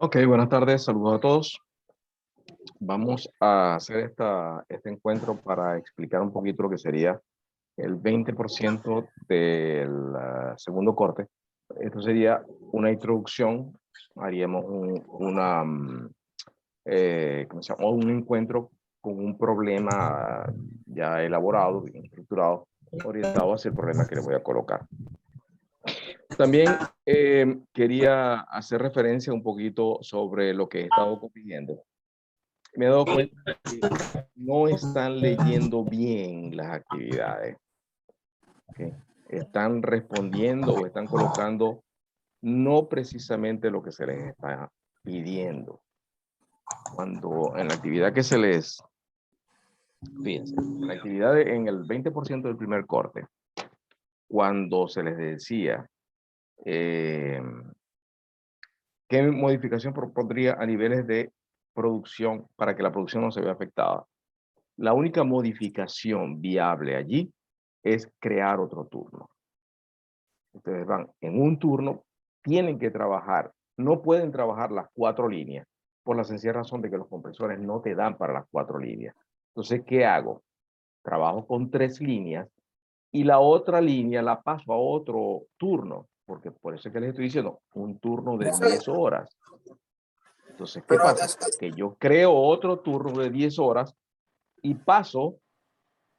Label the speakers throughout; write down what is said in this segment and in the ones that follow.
Speaker 1: Ok, buenas tardes, saludos a todos. Vamos a hacer este encuentro para explicar un poquito lo que sería el 20% del segundo corte. Esto sería una introducción, haríamos ¿cómo se llama? Un encuentro con un problema ya elaborado, bien estructurado, orientado hacia el problema que le voy a colocar. También quería hacer referencia un poquito sobre lo que he estado corrigiendo. Me he dado cuenta que no están leyendo bien las actividades. ¿Okay? Están respondiendo o están colocando no precisamente lo que se les está pidiendo. Cuando en la actividad que se les, fíjense, en la actividad en el 20% del primer corte, cuando se les decía qué modificación propondría a niveles de producción para que la producción no se vea afectada. La única modificación viable allí es crear otro turno. Ustedes van en un turno, tienen que trabajar, no pueden trabajar las 4 líneas, por la sencilla razón de que los compresores no te dan para las 4 líneas. Entonces, ¿qué hago? Trabajo con 3 líneas y la otra línea la paso a otro turno, porque por eso es que les estoy diciendo, un turno de 10 horas. Entonces, ¿qué pasa? Que yo creo otro turno de 10 horas y paso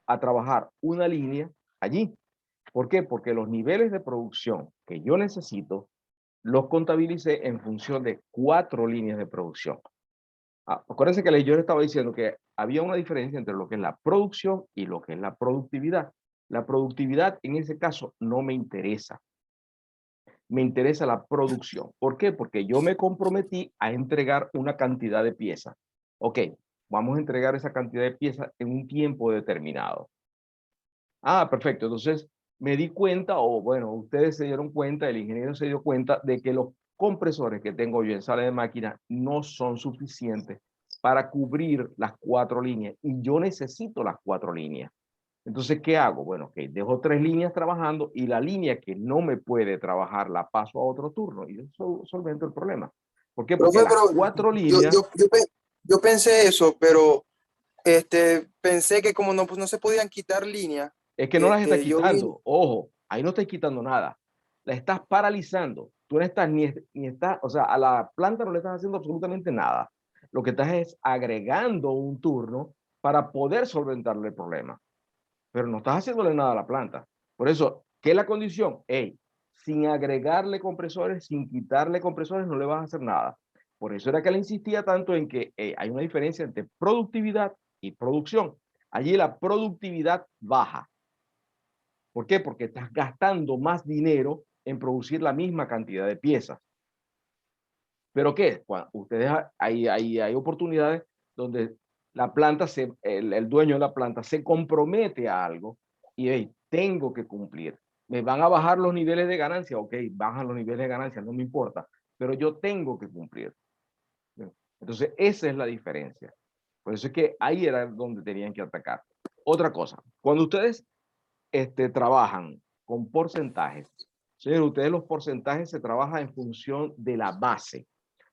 Speaker 1: a trabajar una línea allí. ¿Por qué? Porque los niveles de producción que yo necesito los contabilicé en función de 4 líneas de producción. Acuérdense que yo les estaba diciendo que había una diferencia entre lo que es la producción y lo que es la productividad. La productividad en ese caso no me interesa. Me interesa la producción. ¿Por qué? Porque yo me comprometí a entregar una cantidad de piezas. Ok, vamos a entregar esa cantidad de piezas en un tiempo determinado. Perfecto. Entonces me di cuenta, o bueno, ustedes se dieron cuenta, el ingeniero se dio cuenta de que los compresores que tengo yo en sala de máquina no son suficientes para cubrir las 4 líneas y yo necesito las 4 líneas. Entonces, ¿qué hago? Bueno, que dejo 3 líneas trabajando y la línea que no me puede trabajar la paso a otro turno y eso solvento el problema. ¿Por qué? Porque
Speaker 2: Profe,
Speaker 1: las
Speaker 2: pero
Speaker 1: 4
Speaker 2: yo,
Speaker 1: líneas
Speaker 2: yo, yo, pe- yo pensé eso, pero pensé que como no, pues no se podían quitar líneas,
Speaker 1: es que no las está
Speaker 2: yo vi,
Speaker 1: quitando. Ojo, ahí no estás quitando nada. La estás paralizando. Tú no estás ni estás, o sea, a la planta no le estás haciendo absolutamente nada. Lo que estás es agregando un turno para poder solventarle el problema. Pero no estás haciéndole nada a la planta. Por eso, ¿qué es la condición? Hey, sin agregarle compresores, sin quitarle compresores, no le vas a hacer nada. Por eso era que le insistía tanto en que hay una diferencia entre productividad y producción. Allí la productividad baja. ¿Por qué? Porque estás gastando más dinero en producir la misma cantidad de piezas. ¿Pero qué? Cuando ustedes hay oportunidades donde la planta, el dueño de la planta se compromete a algo y hey, tengo que cumplir. Me van a bajar los niveles de ganancia, ok, bajan los niveles de ganancia, no me importa, pero yo tengo que cumplir. Entonces, esa es la diferencia. Por eso es que ahí era donde tenían que atacar. Otra cosa, cuando ustedes trabajan con porcentajes. Señor, ustedes los porcentajes se trabaja en función de la base,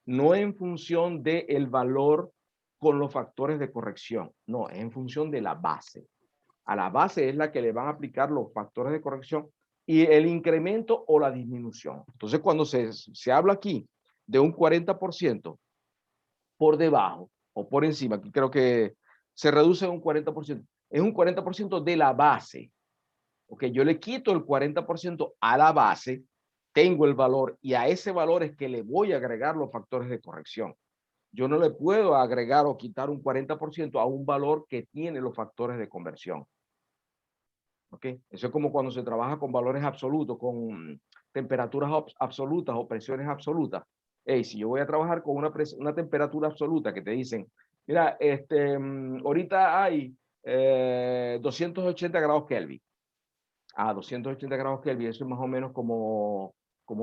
Speaker 1: no en función del valor con los factores de corrección. No, es en función de la base. A la base es la que le van a aplicar los factores de corrección y el incremento o la disminución. Entonces, cuando se habla aquí de un 40% por debajo o por encima, aquí creo que se reduce un 40%, es un 40% de la base. Ok, yo le quito el 40% a la base, tengo el valor y a ese valor es que le voy a agregar los factores de corrección. Yo no le puedo agregar o quitar un 40% a un valor que tiene los factores de conversión. Ok, eso es como cuando se trabaja con valores absolutos, con temperaturas absolutas o presiones absolutas. Hey, si yo voy a trabajar con una temperatura absoluta que te dicen, mira, ahorita hay 280 grados Kelvin. A 280 grados Kelvin, eso es más o menos como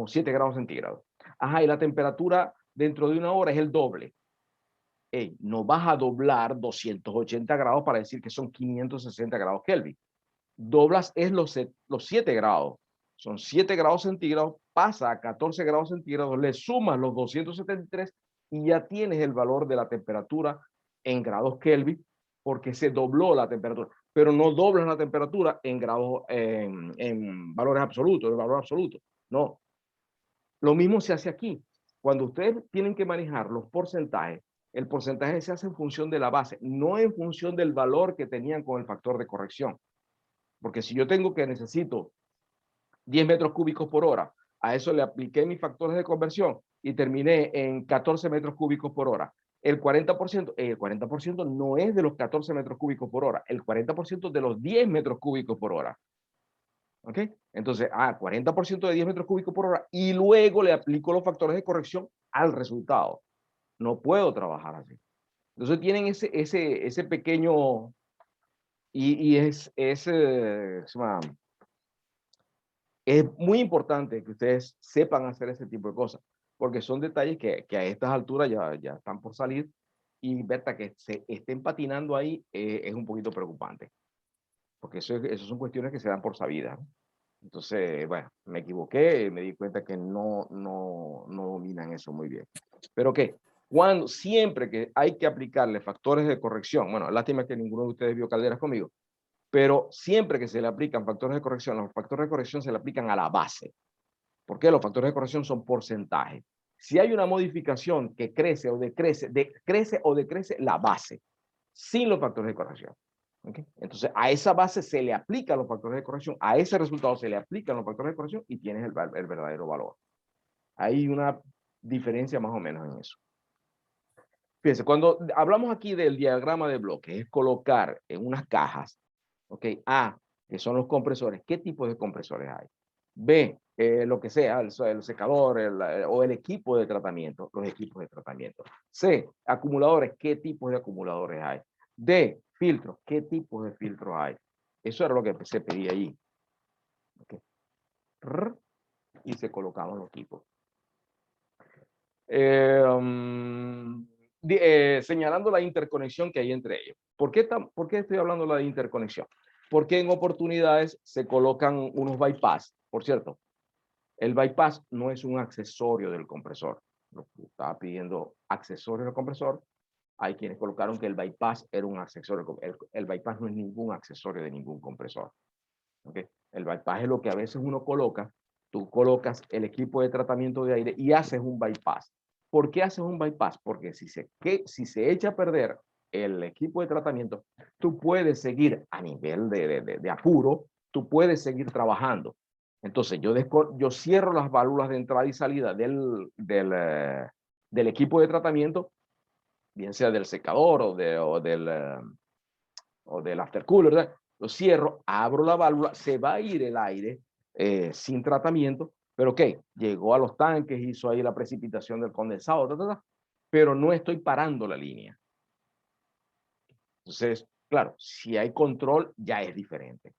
Speaker 1: 7 grados centígrados. Ajá, y la temperatura dentro de una hora es el doble. Hey, no vas a doblar 280 grados para decir que son 560 grados Kelvin. Doblas es los 7 grados. Son 7 grados centígrados, pasa a 14 grados centígrados, le sumas los 273 y ya tienes el valor de la temperatura en grados Kelvin, porque se dobló la temperatura, pero no doblas la temperatura en grados, en valores absolutos, en valor absoluto. No. Lo mismo se hace aquí. Cuando ustedes tienen que manejar los porcentajes, el porcentaje se hace en función de la base, no en función del valor que tenían con el factor de corrección. Porque si yo tengo que necesito 10 metros cúbicos por hora, a eso le apliqué mis factores de conversión y terminé en 14 metros cúbicos por hora. El 40% no es de los 14 metros cúbicos por hora, el 40% de los 10 metros cúbicos por hora. ¿Ok? Entonces, 40% de 10 metros cúbicos por hora y luego le aplico los factores de corrección al resultado. No puedo trabajar así. Entonces tienen ese pequeño, y es muy importante que ustedes sepan hacer ese tipo de cosas, porque son detalles que a estas alturas ya están por salir, y Berta, que se estén patinando ahí es un poquito preocupante, porque eso son cuestiones que se dan por sabidas, ¿no? Entonces, bueno, me equivoqué, me di cuenta que no dominan eso muy bien. Pero que siempre que hay que aplicarle factores de corrección, bueno, lástima que ninguno de ustedes vio calderas conmigo, pero siempre que se le aplican factores de corrección, los factores de corrección se le aplican a la base. ¿Por qué? Los factores de corrección son porcentajes. Si hay una modificación que crece o decrece, decrece la base, sin los factores de corrección. ¿Okay? Entonces, a esa base se le aplican los factores de corrección, a ese resultado se le aplican los factores de corrección y tienes el verdadero valor. Hay una diferencia más o menos en eso. Fíjense, cuando hablamos aquí del diagrama de bloques, es colocar en unas cajas, ¿ok? A, que son los compresores, ¿qué tipo de compresores hay? B, lo que sea, el secador o el equipo de tratamiento, los equipos de tratamiento. C, acumuladores, ¿qué tipos de acumuladores hay? D, filtros, ¿qué tipos de filtros hay? Eso era lo que se pedía allí. Okay. Y se colocaban los tipos. Señalando la interconexión que hay entre ellos. ¿Por qué estoy hablando de la interconexión? Porque en oportunidades se colocan unos bypass. Por cierto, el bypass no es un accesorio del compresor. Lo que estaba pidiendo accesorio del compresor. Hay quienes colocaron que el bypass era un accesorio. El bypass no es ningún accesorio de ningún compresor. ¿Okay? El bypass es lo que a veces uno coloca. Tú colocas el equipo de tratamiento de aire y haces un bypass. ¿Por qué haces un bypass? Porque si se echa a perder el equipo de tratamiento, tú puedes seguir a nivel de apuro, tú puedes seguir trabajando. Entonces, yo cierro las válvulas de entrada y salida del equipo de tratamiento, bien sea del secador o del aftercooler, ¿verdad? Lo cierro, abro la válvula, se va a ir el aire sin tratamiento, pero ¿qué? Llegó a los tanques, hizo ahí la precipitación del condensado, pero no estoy parando la línea. Entonces, claro, si hay control, ya es diferente.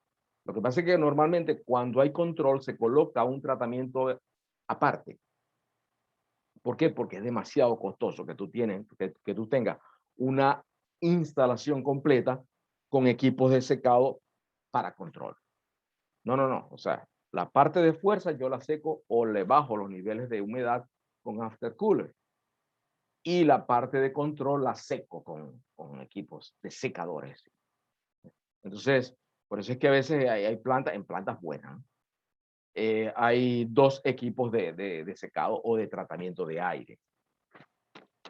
Speaker 1: Lo que pasa es que normalmente cuando hay control se coloca un tratamiento aparte. ¿Por qué? Porque es demasiado costoso que tú tengas una instalación completa con equipos de secado para control. No. O sea, la parte de fuerza yo la seco o le bajo los niveles de humedad con aftercooler. Y la parte de control la seco con equipos de secadores. Entonces, por eso es que a veces hay plantas, en plantas buenas, hay dos equipos de secado o de tratamiento de aire.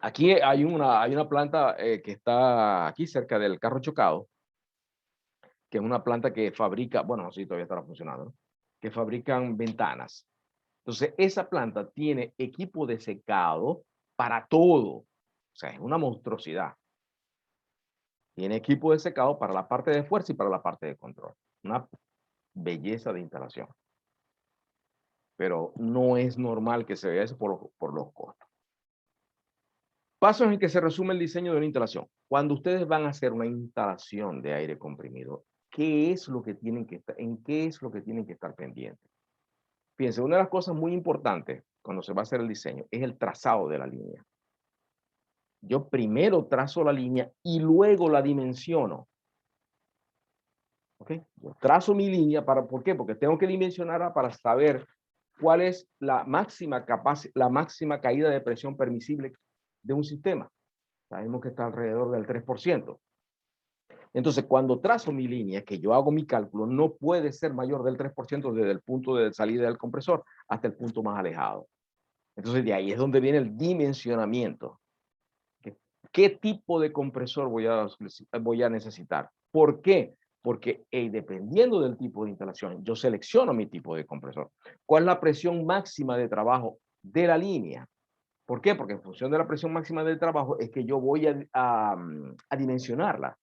Speaker 1: Aquí hay una planta que está aquí cerca del carro chocado, que es una planta que fabrica, bueno, no sé si todavía estará funcionando, ¿no? Que fabrican ventanas. Entonces, esa planta tiene equipo de secado para todo. O sea, es una monstruosidad. Tiene equipo de secado para la parte de fuerza y para la parte de control. Una belleza de instalación. Pero no es normal que se vea eso por los costos. Pasos en que se resume el diseño de una instalación. Cuando ustedes van a hacer una instalación de aire comprimido, ¿qué es lo que tienen que estar, en qué es lo que tienen que estar pendientes? Fíjense, una de las cosas muy importantes cuando se va a hacer el diseño es el trazado de la línea. Yo primero trazo la línea y luego la dimensiono. ¿Ok? Yo trazo mi línea ¿por qué? Porque tengo que dimensionarla para saber cuál es la máxima caída de presión permisible de un sistema. Sabemos que está alrededor del 3%. Entonces, cuando trazo mi línea, que yo hago mi cálculo, no puede ser mayor del 3% desde el punto de salida del compresor hasta el punto más alejado. Entonces, de ahí es donde viene el dimensionamiento. ¿Qué tipo de compresor voy a necesitar? ¿Por qué? Porque dependiendo del tipo de instalación, yo selecciono mi tipo de compresor. ¿Cuál es la presión máxima de trabajo de la línea? ¿Por qué? Porque en función de la presión máxima del trabajo es que yo voy a dimensionarla.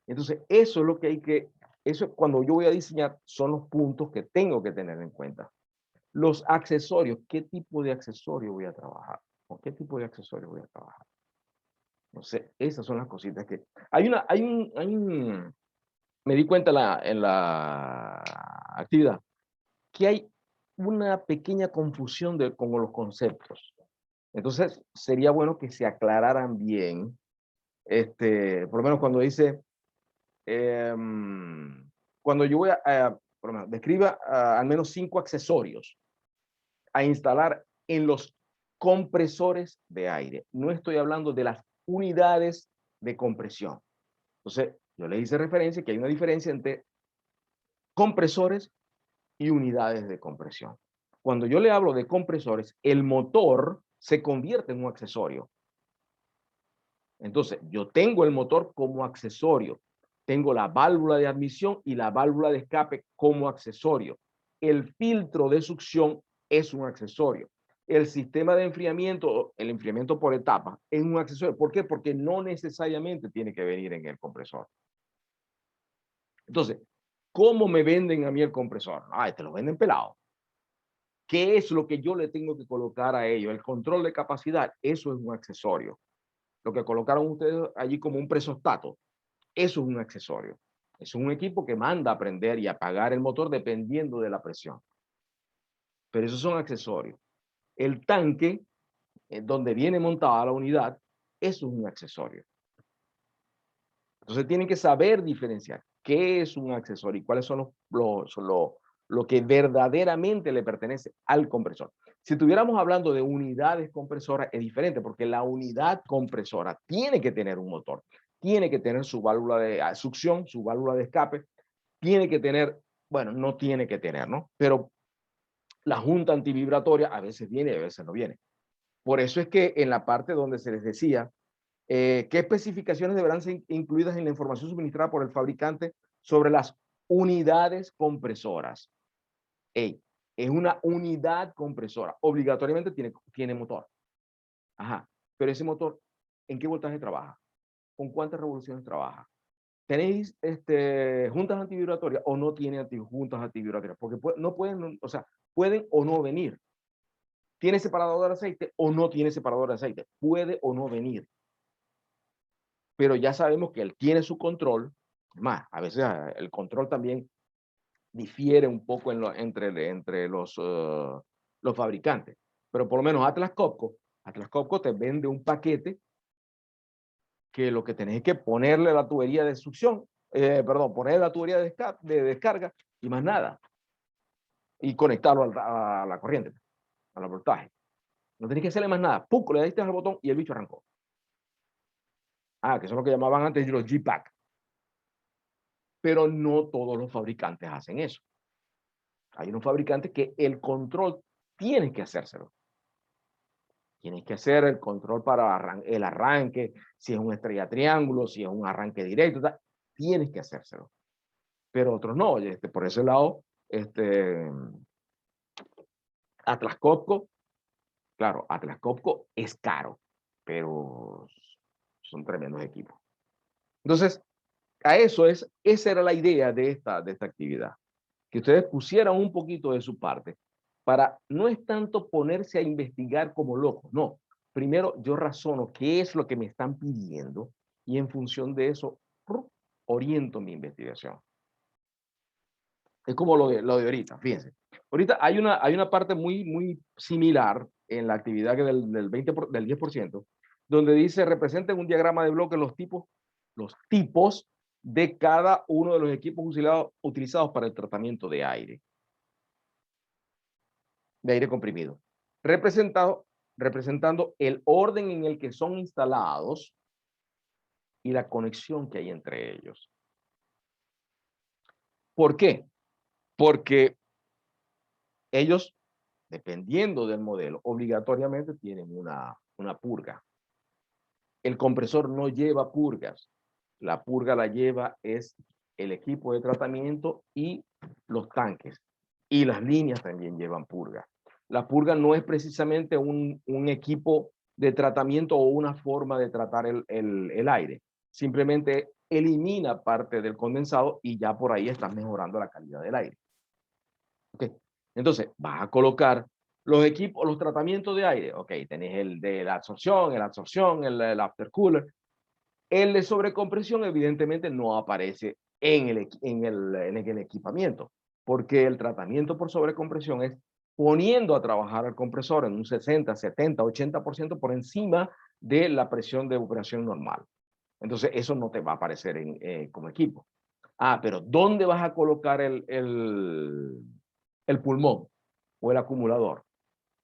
Speaker 1: Entonces, eso es lo que hay que, eso cuando yo voy a diseñar son los puntos que tengo que tener en cuenta. Los accesorios, ¿qué tipo de accesorio voy a trabajar? ¿Con qué tipo de accesorio voy a trabajar? No sé, esas son las cositas que... me di cuenta en la actividad que hay una pequeña confusión con los conceptos. Entonces, sería bueno que se aclararan bien, por lo menos cuando dice, cuando yo voy por lo menos, describa al menos 5 accesorios a instalar en los compresores de aire. No estoy hablando de las unidades de compresión. Entonces, yo le hice referencia que hay una diferencia entre compresores y unidades de compresión. Cuando yo le hablo de compresores, el motor se convierte en un accesorio. Entonces, yo tengo el motor como accesorio. Tengo la válvula de admisión y la válvula de escape como accesorio. El filtro de succión es un accesorio. El sistema de enfriamiento, el enfriamiento por etapas, es un accesorio. ¿Por qué? Porque no necesariamente tiene que venir en el compresor. Entonces, ¿cómo me venden a mí el compresor? Te lo venden pelado. ¿Qué es lo que yo le tengo que colocar a ello? El control de capacidad, eso es un accesorio. Lo que colocaron ustedes allí como un presostato, eso es un accesorio. Es un equipo que manda a prender y apagar el motor dependiendo de la presión. Pero esos son accesorios. El tanque, donde viene montada la unidad, eso es un accesorio. Entonces tienen que saber diferenciar qué es un accesorio y cuáles son lo que verdaderamente le pertenece al compresor. Si estuviéramos hablando de unidades compresoras, es diferente porque la unidad compresora tiene que tener un motor, tiene que tener su válvula de succión, su válvula de escape, tiene que tener, bueno, no tiene que tener, ¿no? Pero la junta antivibratoria a veces viene y a veces no viene. Por eso es que en la parte donde se les decía ¿qué especificaciones deberán ser incluidas en la información suministrada por el fabricante sobre las unidades compresoras? Es una unidad compresora. Obligatoriamente tiene motor. Ajá. Pero ese motor, ¿en qué voltaje trabaja? ¿Con cuántas revoluciones trabaja? ¿Tenéis juntas antivibratorias o no tiene juntas antivibratorias? Porque no pueden, o sea, pueden o no venir. ¿Tiene separador de aceite o no tiene separador de aceite? Puede o no venir. Pero ya sabemos que él tiene su control. Más, a veces el control también difiere un poco entre los fabricantes. Pero por lo menos Atlas Copco te vende un paquete que lo que tenés es que ponerle la tubería de succión, ponerle la tubería de descarga y más nada. Y conectarlo a la corriente, a la voltaje. No tenés que hacerle más nada. ¡Pum! Le diste al botón y el bicho arrancó. Que eso es lo que llamaban antes los G-Pack. Pero no todos los fabricantes hacen eso. Hay unos fabricantes que el control tienes que hacérselo. Tienes que hacer el control para el arranque, si es un estrella triángulo, si es un arranque directo, tienes que hacérselo. Pero otros no. Por ese lado, Atlas Copco, claro, Atlas Copco es caro, pero son tremendos equipos. Entonces, esa era la idea de esta actividad. Que ustedes pusieran un poquito de su parte para no es tanto ponerse a investigar como locos, no. Primero yo razono qué es lo que me están pidiendo y en función de eso oriento mi investigación. Es como lo de ahorita, fíjense. Ahorita hay una parte muy similar en la actividad que del 10%, donde dice representen un diagrama de bloques los tipos de cada uno de los equipos utilizados para el tratamiento de aire comprimido, representado representando el orden en el que son instalados y la conexión que hay entre ellos. ¿Por qué? Porque ellos, dependiendo del modelo, obligatoriamente tienen una purga. El compresor no lleva purgas. La purga la lleva es el equipo de tratamiento y los tanques. Y las líneas también llevan purga. La purga no es precisamente un equipo de tratamiento o una forma de tratar el aire. Simplemente elimina parte del condensado y ya por ahí estás mejorando la calidad del aire. Okay. Entonces, vas a colocar los equipos, los tratamientos de aire. Ok, tenés el de la absorción, el aftercooler. El de sobrecompresión, evidentemente, no aparece en el equipamiento, porque el tratamiento por sobrecompresión es poniendo a trabajar al compresor en un 60, 70, 80% por encima de la presión de operación normal. Entonces, eso no te va a aparecer como equipo. Ah, pero ¿dónde vas a colocar el pulmón o el acumulador?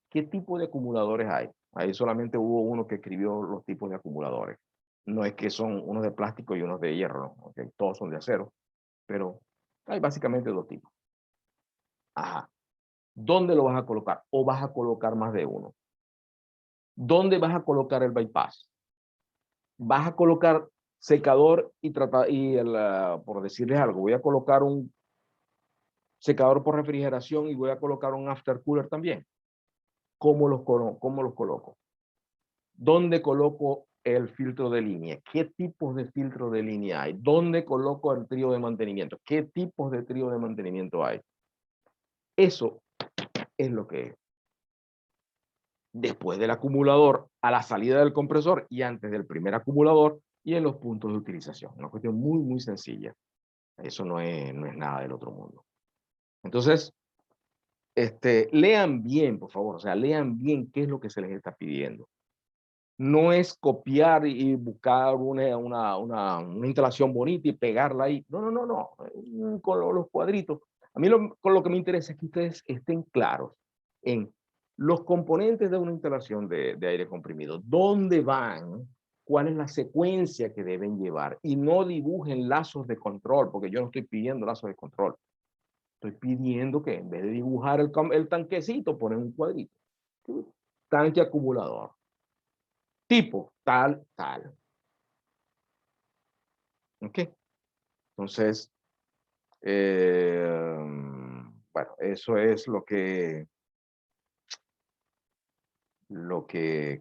Speaker 1: ¿Qué tipo de acumuladores hay? Ahí solamente hubo uno que escribió los tipos de acumuladores. No es que son unos de plástico y unos de hierro, ¿no? Okay, todos son de acero, pero hay básicamente dos tipos. Ajá. ¿Dónde lo vas a colocar? ¿O vas a colocar más de uno? ¿Dónde vas a colocar el bypass? ¿Vas a colocar secador por decirles algo, voy a colocar un secador por refrigeración y voy a colocar un aftercooler también? ¿Cómo los coloco? ¿Dónde coloco el filtro de línea? ¿Qué tipos de filtro de línea hay? ¿Dónde coloco el trío de mantenimiento? ¿Qué tipos de trío de mantenimiento hay? Eso es lo que es. Después del acumulador, a la salida del compresor y antes del primer acumulador y en los puntos de utilización. Una cuestión muy, muy sencilla. Eso no es nada del otro mundo. Entonces, lean bien, por favor. O sea, lean bien qué es lo que se les está pidiendo. No es copiar y buscar una instalación bonita y pegarla ahí. No, no, no, no. Con los cuadritos. A mí con lo que me interesa es que ustedes estén claros en los componentes de una instalación de aire comprimido. ¿Dónde van? ¿Cuál es la secuencia que deben llevar? Y no dibujen lazos de control, porque yo no estoy pidiendo lazos de control. Estoy pidiendo que en vez de dibujar el tanquecito, ponen un cuadrito. Tanque acumulador. Tipo, tal, tal. ¿Ok? Entonces, bueno, eso es lo que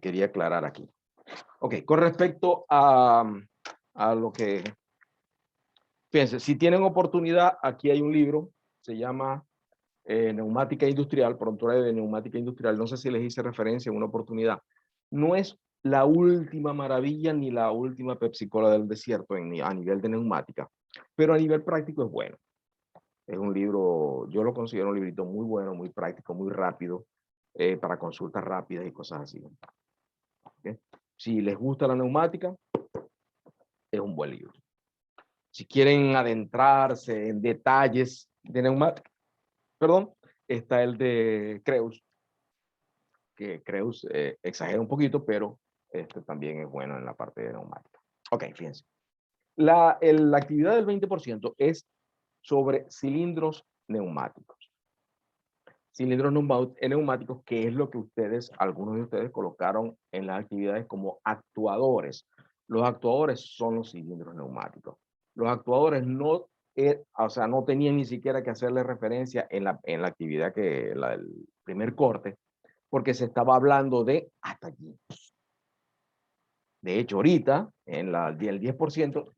Speaker 1: quería aclarar aquí. Ok, con respecto a lo que, fíjense, si tienen oportunidad, aquí hay un libro, se llama Neumática Industrial, Prontuario de Neumática Industrial. No sé si les hice referencia en una oportunidad. No es la última maravilla ni la última Pepsi-Cola del desierto a nivel de neumática, pero a nivel práctico es bueno. Es un libro, yo lo considero un librito muy bueno, muy práctico, muy rápido, para consultas rápidas y cosas así. ¿Okay? Si les gusta la neumática, es un buen libro. Si quieren adentrarse en detalles de neumática, perdón, está el de Creus, que Creus exagera un poquito, pero también es bueno en la parte de neumática. Ok, fíjense. La actividad del 20% es sobre cilindros neumáticos. Cilindros neumáticos, que es lo que algunos de ustedes colocaron en las actividades como actuadores. Los actuadores son los cilindros neumáticos. Los actuadores no, o sea, no tenían ni siquiera que hacerle referencia en la actividad el primer corte, porque se estaba hablando de hasta allí. De hecho, ahorita, en el 10%,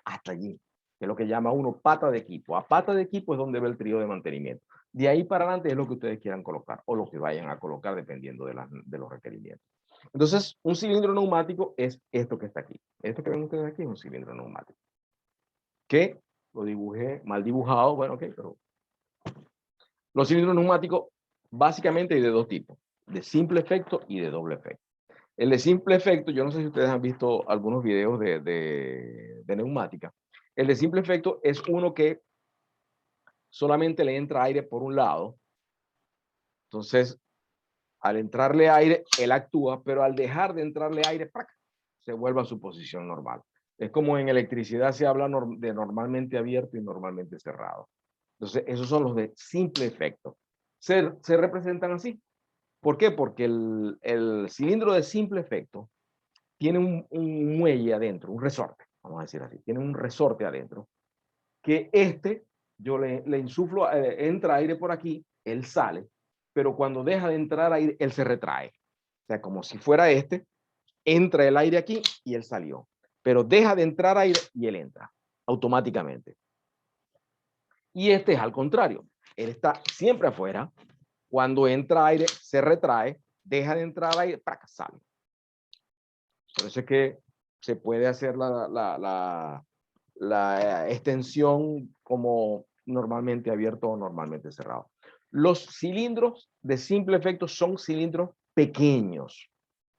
Speaker 1: hasta allí, que es lo que llama uno pata de equipo. A pata de equipo es donde ve el trío de mantenimiento. De ahí para adelante es lo que ustedes quieran colocar o lo que vayan a colocar dependiendo de los requerimientos. Entonces, un cilindro neumático es esto que está aquí. Esto que ven ustedes aquí es un cilindro neumático. Que lo dibujé mal dibujado, bueno, ok, pero los cilindros neumáticos básicamente hay de dos tipos, de simple efecto y de doble efecto. El de simple efecto, yo no sé si ustedes han visto algunos videos de neumática. El de simple efecto es uno que solamente le entra aire por un lado. Entonces, Al entrarle aire, él actúa, pero al dejar de entrarle aire, ¡prac!, se vuelve a su posición normal. Es como en electricidad se habla de normalmente abierto y normalmente cerrado. Entonces, esos son los de simple efecto. Se representan así. ¿Por qué? Porque el cilindro de simple efecto tiene un muelle adentro, un resorte, vamos a decir así. Tiene un resorte adentro, que yo le insuflo, entra aire por aquí, él sale, pero cuando deja de entrar aire, él se retrae. O sea, como si fuera entra el aire aquí y él salió. Pero deja de entrar aire y él entra automáticamente. Y este es al contrario. Él está siempre afuera. Cuando entra aire, se retrae, deja de entrar aire, para que sale. Por eso es que se puede hacer la extensión como normalmente abierto o normalmente cerrado. Los cilindros de simple efecto son cilindros pequeños,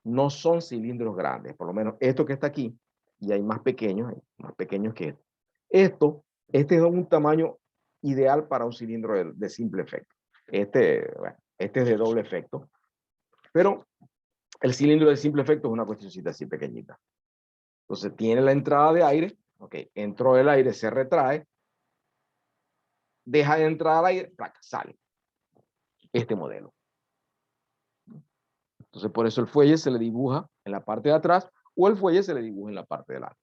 Speaker 1: no son cilindros grandes. Por lo menos esto que está aquí, y hay más pequeños que esto. Este es un tamaño ideal para un cilindro de simple efecto. Bueno, este es de doble efecto, pero el cilindro de simple efecto es una cuestioncita así pequeñita. Entonces tiene la entrada de aire, ok, entró el aire, se retrae, deja de entrar al aire, placa, sale. Este modelo. Entonces por eso el fuelle se le dibuja en la parte de atrás o el fuelle se le dibuja en la parte de delante.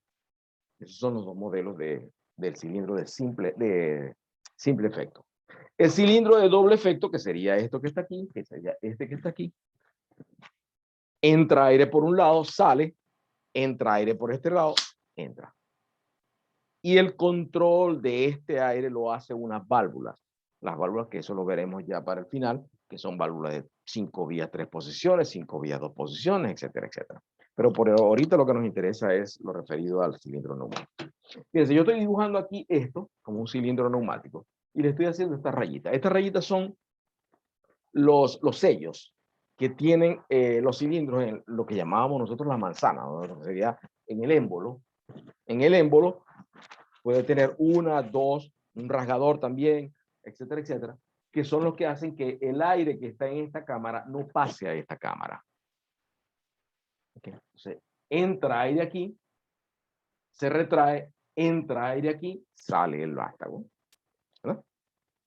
Speaker 1: Esos son los dos modelos del cilindro de simple efecto. El cilindro de doble efecto, que sería esto que está aquí, que sería este que está aquí, entra aire por un lado, sale, entra aire por este lado, entra. Y el control de este aire lo hace unas válvulas. Las válvulas, que eso lo veremos ya para el final, que son válvulas de 5 vías, 3 posiciones, 5 vías, 2 posiciones, etcétera, etcétera. Pero por ahorita lo que nos interesa es lo referido al cilindro neumático. Fíjense, yo estoy dibujando aquí esto como un cilindro neumático y le estoy haciendo estas rayitas. Estas rayitas son los sellos que tienen los cilindros en lo que llamábamos nosotros la manzana, ¿no? Lo que sería en el émbolo. En el émbolo puede tener una, dos, un rasgador también, etcétera, etcétera, que son los que hacen que el aire que está en esta cámara no pase a esta cámara. Okay. Entonces, entra aire aquí, se retrae, entra aire aquí, sale el vástago. ¿Verdad?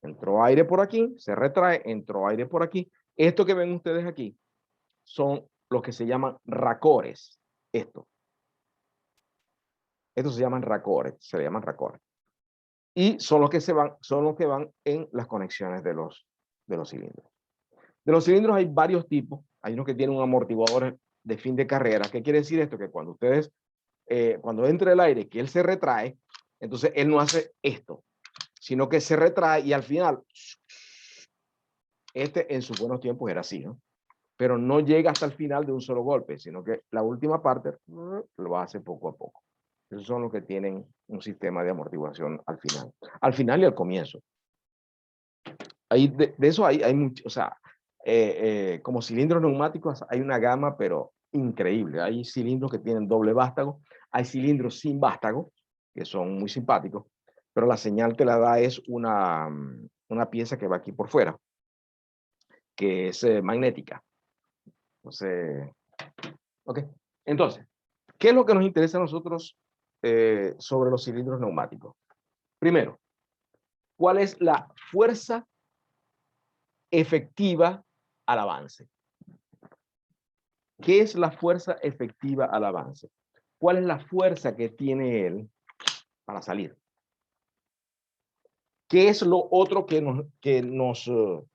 Speaker 1: Entró aire por aquí, se retrae, entró aire por aquí. Esto que ven ustedes aquí son los que se llaman racores. Estos se llaman racores, y son los que van en las conexiones de los cilindros. De los cilindros hay varios tipos. Hay unos que tienen un amortiguador de fin de carrera. ¿Qué quiere decir esto? Que cuando ustedes, cuando entra el aire, que él se retrae, entonces él no hace esto, sino que se retrae y al final, en sus buenos tiempos era así, ¿no? Pero no llega hasta el final de un solo golpe, sino que la última parte lo hace poco a poco. Esos son los que tienen un sistema de amortiguación al final y al comienzo. Ahí, de eso hay mucho, o sea, como cilindros neumáticos hay una gama, pero increíble. Hay cilindros que tienen doble vástago, hay cilindros sin vástago, que son muy simpáticos, pero la señal te la da es una pieza que va aquí por fuera, que es magnética. Entonces, ok. Entonces, ¿qué es lo que nos interesa a nosotros sobre los cilindros neumáticos? Primero, ¿cuál es la fuerza efectiva al avance? ¿Qué es la fuerza efectiva al avance? ¿Cuál es la fuerza que tiene él para salir? ¿Qué es lo otro que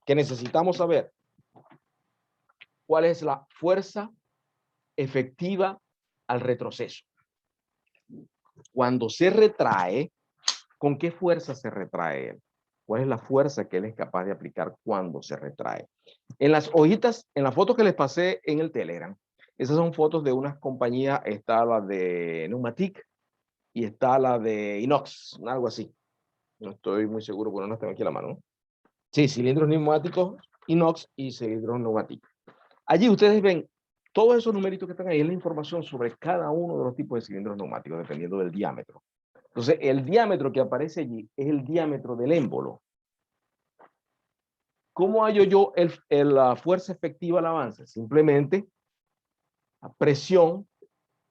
Speaker 1: necesitamos saber? ¿Cuál es la fuerza efectiva al retroceso? Cuando se retrae, ¿con qué fuerza se retrae él? ¿Cuál es la fuerza que él es capaz de aplicar cuando se retrae? En las hojitas, en las fotos que les pasé en el Telegram, esas son fotos de unas compañías, está la de Pneumatic y está la de Inox, algo así. No estoy muy seguro, porque no tengo aquí la mano, ¿no? Sí, cilindros neumáticos Inox y cilindros neumáticos. Allí ustedes ven todos esos numeritos que están ahí, es la información sobre cada uno de los tipos de cilindros neumáticos, dependiendo del diámetro. Entonces, el diámetro que aparece allí es el diámetro del émbolo. ¿Cómo hallo yo la fuerza efectiva al avance? Simplemente a presión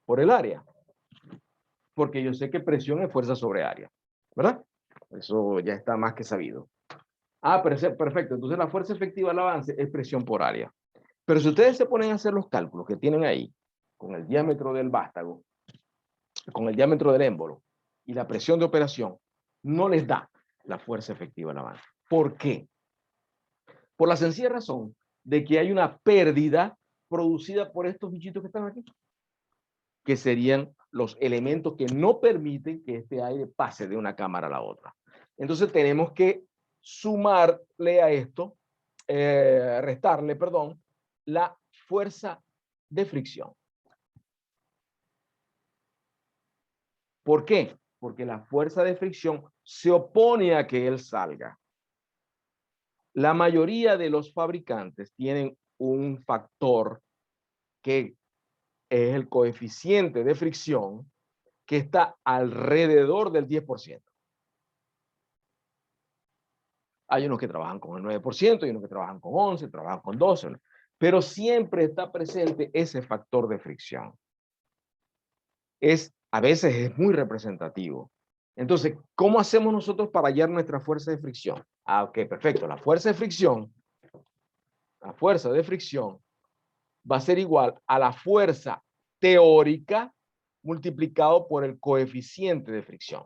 Speaker 1: por el área. Porque yo sé que presión es fuerza sobre área, ¿verdad? Eso ya está más que sabido. Ah, perfecto. Entonces la fuerza efectiva al avance es presión por área. Pero si ustedes se ponen a hacer los cálculos que tienen ahí, con el diámetro del vástago, con el diámetro del émbolo y la presión de operación, no les da la fuerza efectiva al avance. ¿Por qué? Por la sencilla razón de que hay una pérdida producida por estos bichitos que están aquí, que serían los elementos que no permiten que este aire pase de una cámara a la otra. Entonces tenemos que sumarle a esto, restarle, perdón, la fuerza de fricción. ¿Por qué? Porque la fuerza de fricción se opone a que él salga. La mayoría de los fabricantes tienen un factor que es el coeficiente de fricción que está alrededor del 10%. Hay unos que trabajan con el 9%, hay unos que trabajan con 11%, trabajan con 12%, pero siempre está presente ese factor de fricción. A veces es muy representativo. Entonces, ¿cómo hacemos nosotros para hallar nuestra fuerza de fricción? Ah, ok, perfecto. La fuerza de fricción va a ser igual a la fuerza teórica multiplicado por el coeficiente de fricción.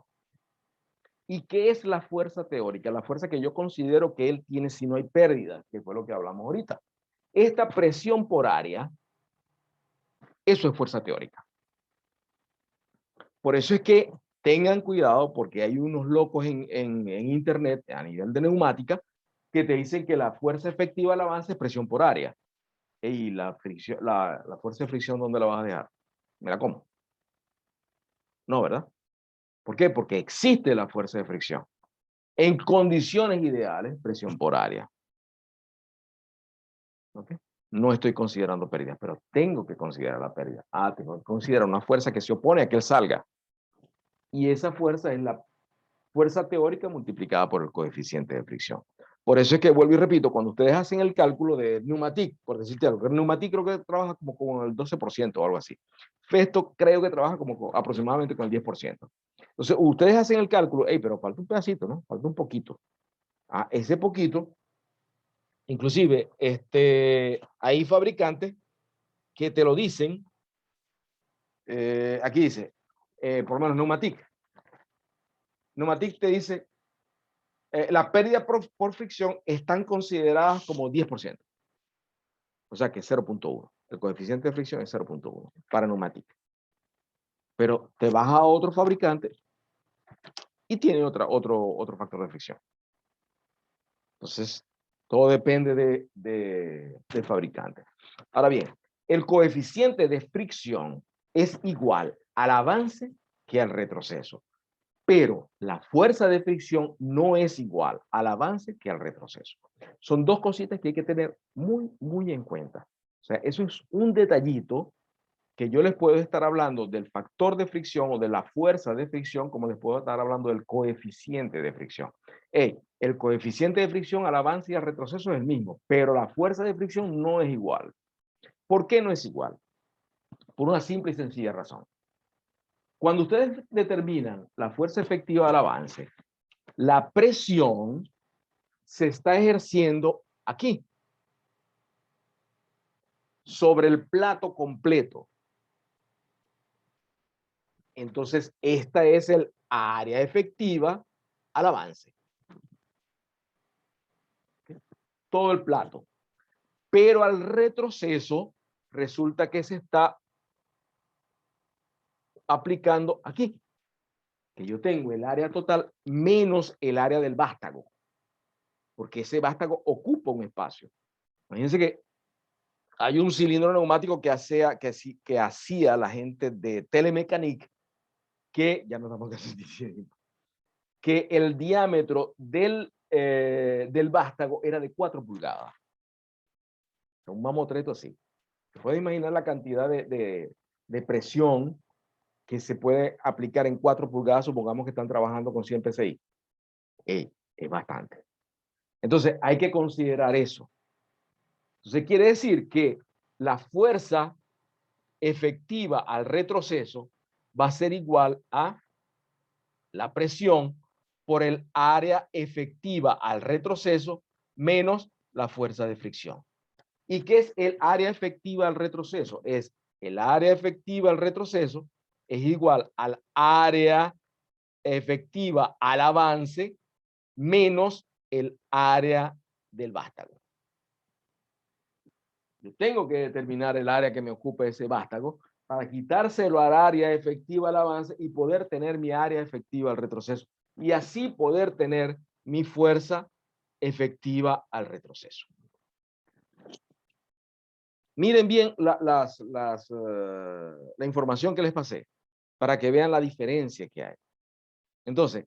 Speaker 1: ¿Y qué es la fuerza teórica? La fuerza que yo considero que él tiene si no hay pérdida, que fue lo que hablamos ahorita. Esta presión por área, eso es fuerza teórica. Por eso es que tengan cuidado porque hay unos locos en internet a nivel de neumática que te dicen que la fuerza efectiva al avance es presión por área. Y la fuerza de fricción, ¿dónde la vas a dejar? Mira cómo. No, ¿verdad? ¿Por qué? Porque existe la fuerza de fricción. En condiciones ideales, presión por área. ¿Okay? No estoy considerando pérdida, pero tengo que considerar la pérdida. Ah, tengo que considerar una fuerza que se opone a que él salga. Y esa fuerza es la fuerza teórica multiplicada por el coeficiente de fricción. Por eso es que vuelvo y repito, cuando ustedes hacen el cálculo de Pneumatic, por decirte algo, Pneumatic creo que trabaja como con el 12% o algo así. Festo creo que trabaja como aproximadamente con el 10%. Entonces, ustedes hacen el cálculo, hey, pero falta un pedacito, ¿no? Falta un poquito. Ah, ese poquito, inclusive, hay fabricantes que te lo dicen, aquí dice, por lo menos Pneumatic te dice, la pérdida por fricción están consideradas como 10%. O sea que 0.1. El coeficiente de fricción es 0.1 para Pneumatic. Pero te vas a otro fabricante y tiene otro factor de fricción. Entonces, todo depende del fabricante. Ahora bien, el coeficiente de fricción es igual al avance que al retroceso. Pero la fuerza de fricción no es igual al avance que al retroceso. Son dos cositas que hay que tener muy, muy en cuenta. O sea, eso es un detallito que yo les puedo estar hablando del factor de fricción o de la fuerza de fricción, como les puedo estar hablando del coeficiente de fricción. El coeficiente de fricción al avance y al retroceso es el mismo, pero la fuerza de fricción no es igual. ¿Por qué no es igual? Por una simple y sencilla razón. Cuando ustedes determinan la fuerza efectiva al avance, la presión se está ejerciendo aquí, sobre el plato completo. Entonces, esta es el área efectiva al avance. Todo el plato. Pero al retroceso, resulta que se está aplicando aquí. Que yo tengo el área total menos el área del vástago. Porque ese vástago ocupa un espacio. Imagínense que hay un cilindro neumático que hacía la gente de Telemecanique, que ya no estamos diciendo, que el diámetro del vástago era de 4 pulgadas. Un mamotreto así. ¿Se puede imaginar la cantidad de presión que se puede aplicar en 4 pulgadas? Supongamos que están trabajando con 100 PSI. Es bastante. Entonces, hay que considerar eso. Entonces, quiere decir que la fuerza efectiva al retroceso va a ser igual a la presión por el área efectiva al retroceso menos la fuerza de fricción. ¿Y qué es el área efectiva al retroceso? Es el área efectiva al retroceso es igual al área efectiva al avance menos el área del vástago. Yo tengo que determinar el área que me ocupe ese vástago para quitárselo al área efectiva al avance y poder tener mi área efectiva al retroceso. Y así poder tener mi fuerza efectiva al retroceso. Miren bien la información que les pasé para que vean la diferencia que hay. Entonces,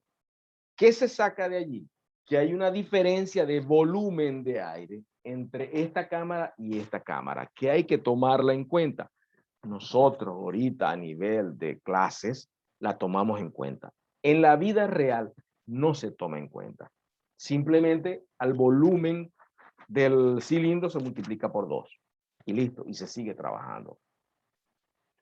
Speaker 1: ¿qué se saca de allí? Que hay una diferencia de volumen de aire entre esta cámara y esta cámara, que hay que tomarla en cuenta. Nosotros ahorita a nivel de clases la tomamos en cuenta. En la vida real no se toma en cuenta. Simplemente al volumen del cilindro se multiplica por 2 y listo, y se sigue trabajando.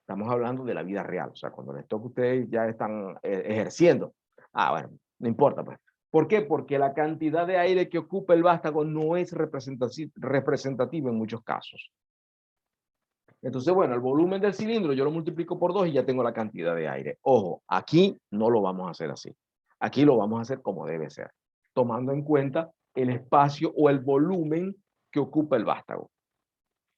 Speaker 1: Estamos hablando de la vida real, o sea, cuando les toca a ustedes ya están ejerciendo. Ah, bueno, no importa pues. ¿Por qué? Porque la cantidad de aire que ocupa el vástago no es representativa en muchos casos. Entonces, bueno, el volumen del cilindro yo lo multiplico por 2 y ya tengo la cantidad de aire. Ojo, aquí no lo vamos a hacer así. Aquí lo vamos a hacer como debe ser, tomando en cuenta el espacio o el volumen que ocupa el vástago.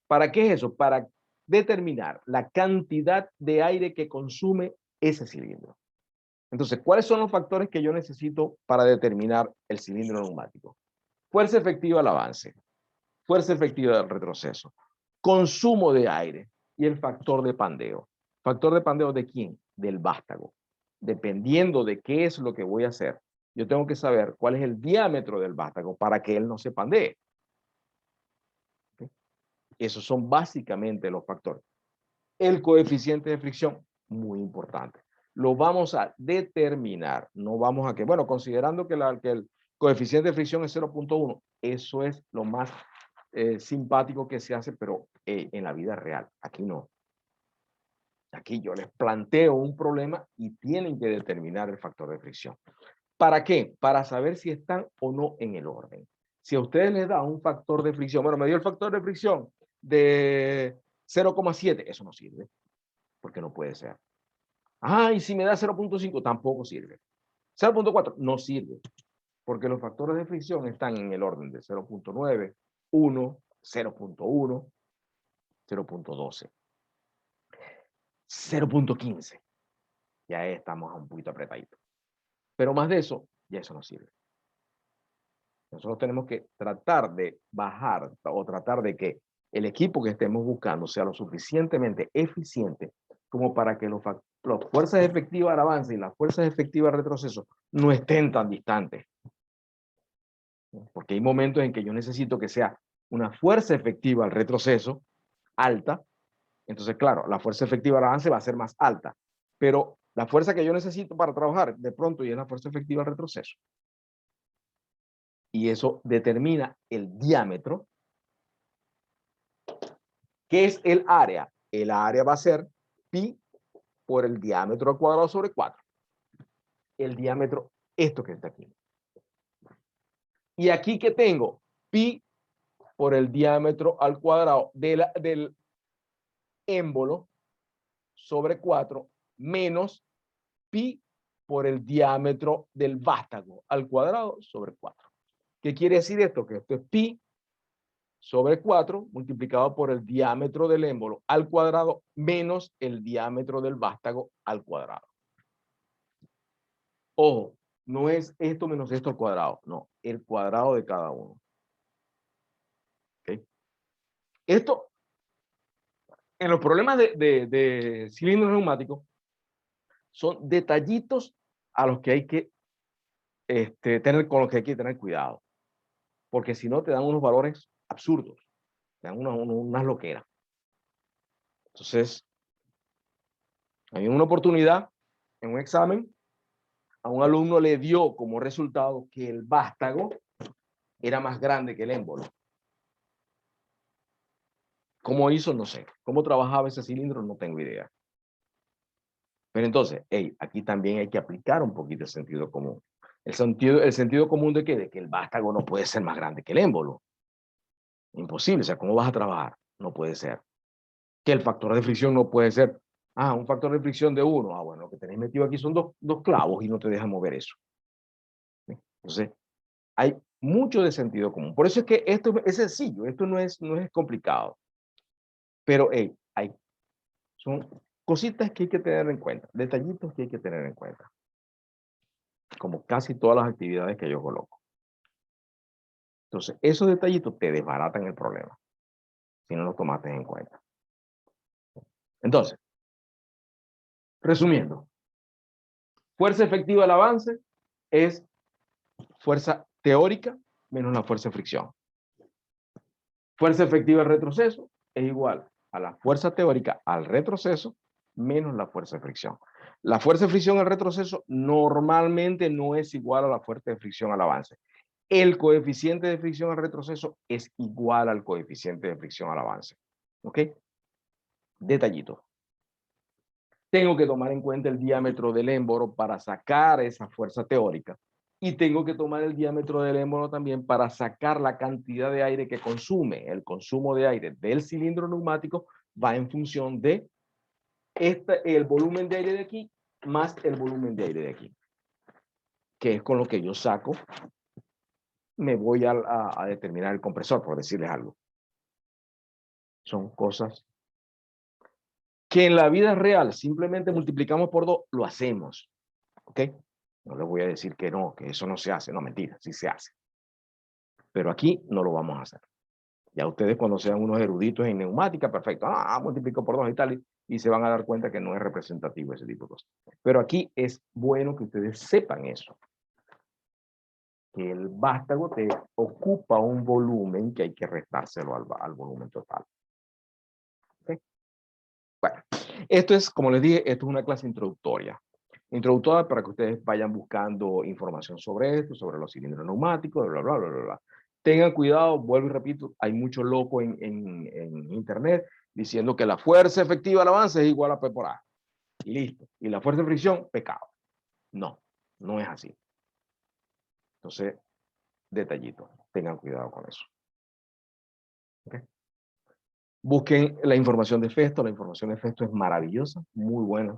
Speaker 1: ¿Para qué es eso? Para determinar la cantidad de aire que consume ese cilindro. Entonces, ¿cuáles son los factores que yo necesito para determinar el cilindro neumático? Fuerza efectiva al avance, fuerza efectiva del retroceso, consumo de aire y el factor de pandeo. ¿Factor de pandeo de quién? Del vástago. Dependiendo de qué es lo que voy a hacer, yo tengo que saber cuál es el diámetro del vástago para que él no se pandee. ¿Okay? Esos son básicamente los factores. El coeficiente de fricción, muy importante. Lo vamos a determinar, no vamos a que, bueno, considerando que el coeficiente de fricción es 0.1, eso es lo más simpático que se hace, pero en la vida real, aquí no. Aquí yo les planteo un problema y tienen que determinar el factor de fricción. ¿Para qué? Para saber si están o no en el orden. Si a ustedes les da un factor de fricción, bueno, me dio el factor de fricción de 0,7, eso no sirve, porque no puede ser. Ah, y si me da 0.5, tampoco sirve. 0.4 no sirve, porque los factores de fricción están en el orden de 0.9, 1, 0.1, 0.12, 0.15. Ya estamos un poquito apretaditos. Pero más de eso, ya eso no sirve. Nosotros tenemos que tratar de bajar o tratar de que el equipo que estemos buscando sea lo suficientemente eficiente como para que las fuerzas efectivas al avance y las fuerzas efectivas al retroceso no estén tan distantes. Porque hay momentos en que yo necesito que sea una fuerza efectiva al retroceso alta. Entonces, claro, la fuerza efectiva al avance va a ser más alta. Pero la fuerza que yo necesito para trabajar de pronto y es la fuerza efectiva al retroceso. Y eso determina el diámetro. ¿Qué es el área? El área va a ser pi por el diámetro al cuadrado sobre 4. El diámetro, esto que está aquí. Y aquí que tengo pi por el diámetro al cuadrado del émbolo sobre 4 menos pi por el diámetro del vástago al cuadrado sobre 4. ¿Qué quiere decir esto? Que esto es pi sobre 4 multiplicado por el diámetro del émbolo al cuadrado menos el diámetro del vástago al cuadrado. Ojo, no es esto menos esto al cuadrado, no, el cuadrado de cada uno. ¿Okay? Esto, en los problemas de cilindros neumáticos, son detallitos a los que hay que con los que hay que tener cuidado. Porque si no te dan unos valores absurdos, te dan unas loqueras. Entonces, hay una oportunidad en un examen, a un alumno le dio como resultado que el vástago era más grande que el émbolo. ¿Cómo hizo? No sé. ¿Cómo trabajaba ese cilindro? No tengo idea. Pero entonces, hey, aquí también hay que aplicar un poquito el sentido común. ¿El sentido común de qué? De que el vástago no puede ser más grande que el émbolo. Imposible. O sea, ¿cómo vas a trabajar? No puede ser. Que el factor de fricción no puede ser, un factor de fricción de 1. Bueno, lo que tenéis metido aquí son dos clavos y no te dejan mover eso. ¿Sí? Entonces, hay mucho de sentido común. Por eso es que esto es sencillo, esto no es complicado. Pero, hey, son cositas que hay que tener en cuenta, detallitos que hay que tener en cuenta. Como casi todas las actividades que yo coloco. Entonces, esos detallitos te desbaratan el problema, si no los tomaste en cuenta. Entonces, resumiendo, fuerza efectiva al avance es fuerza teórica menos la fuerza de fricción. Fuerza efectiva al retroceso es igual a la fuerza teórica al retroceso menos la fuerza de fricción. La fuerza de fricción al retroceso normalmente no es igual a la fuerza de fricción al avance. El coeficiente de fricción al retroceso es igual al coeficiente de fricción al avance. ¿Ok? Detallito. Tengo que tomar en cuenta el diámetro del émbolo para sacar esa fuerza teórica. Y tengo que tomar el diámetro del émbolo también para sacar la cantidad de aire que consume. El consumo de aire del cilindro neumático va en función de el volumen de aire de aquí más el volumen de aire de aquí. Que es con lo que yo saco, me voy a determinar el compresor, por decirles algo. Son cosas que en la vida real simplemente multiplicamos por 2, lo hacemos. ¿Ok? No les voy a decir que no, que eso no se hace. No, mentira, sí se hace. Pero aquí no lo vamos a hacer. Ya ustedes cuando sean unos eruditos en neumática, perfecto. Multiplico por 2 y tal, y se van a dar cuenta que no es representativo ese tipo de cosas. Pero aquí es bueno que ustedes sepan eso. Que el vástago te ocupa un volumen que hay que restárselo al volumen total. ¿Okay? Bueno, esto es, como les dije, esto es una clase introductoria. Introductoria para que ustedes vayan buscando información sobre esto, sobre los cilindros neumáticos, bla, bla, bla, bla, bla. Tengan cuidado, vuelvo y repito, hay mucho loco en internet diciendo que la fuerza efectiva al avance es igual a P por A. Y listo. Y la fuerza de fricción, pecado. No, no es así. Entonces, detallito, tengan cuidado con eso. ¿Okay? Busquen la información de Festo, la información de Festo es maravillosa, muy buena.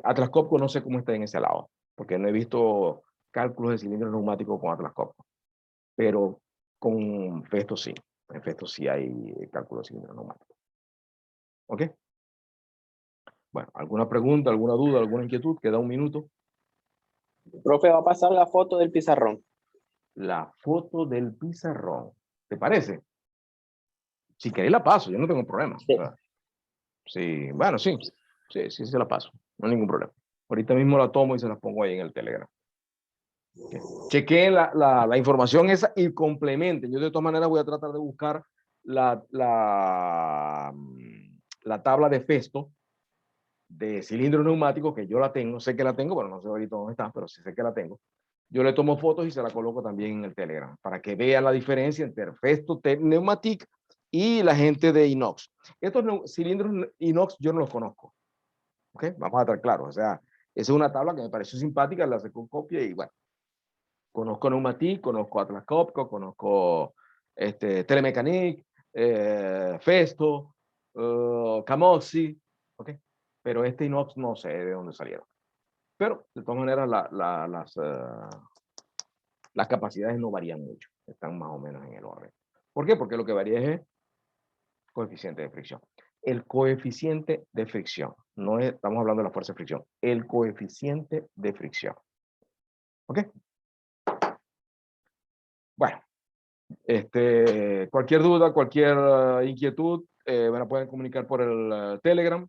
Speaker 1: Atlas Copco no sé cómo está en ese lado, porque no he visto cálculos de cilindros neumáticos con Atlas Copco, pero con Festo sí. En Festo sí hay cálculos de cilindros neumáticos. ¿Ok? Bueno, ¿alguna pregunta, alguna duda, alguna inquietud? Queda un minuto.
Speaker 3: Profe, va a pasar la foto del pizarrón.
Speaker 1: La foto del pizarrón. ¿Te parece? Si queréis la paso, yo no tengo problema.
Speaker 3: Sí.
Speaker 1: O sea, sí, bueno, sí. Sí, se la paso. No hay ningún problema. Ahorita mismo la tomo y se la pongo ahí en el Telegram. Okay. Chequeen la información esa y complementen. Yo de todas maneras voy a tratar de buscar la tabla de Festo de cilindros neumáticos, que yo la tengo, sé que la tengo, bueno, no sé ahorita dónde está, pero sí sé que la tengo. Yo le tomo fotos y se la coloco también en el Telegram, para que vean la diferencia entre Festo Pneumatic y la gente de Inox. Estos cilindros Inox yo no los conozco. ¿Okay? Vamos a estar claros. O sea, esa es una tabla que me pareció simpática, la saqué con copia y bueno. Conozco Pneumatic, conozco Atlas Copco, conozco Telemecanic, Festo, Camossi, ¿ok? Pero este Inox no sé de dónde salieron. Pero, de todas maneras, las capacidades no varían mucho. Están más o menos en el orden. ¿Por qué? Porque lo que varía es el coeficiente de fricción. El coeficiente de fricción. No estamos hablando de la fuerza de fricción. El coeficiente de fricción. ¿Ok? Bueno. Cualquier duda, cualquier inquietud, me la pueden comunicar por el Telegram.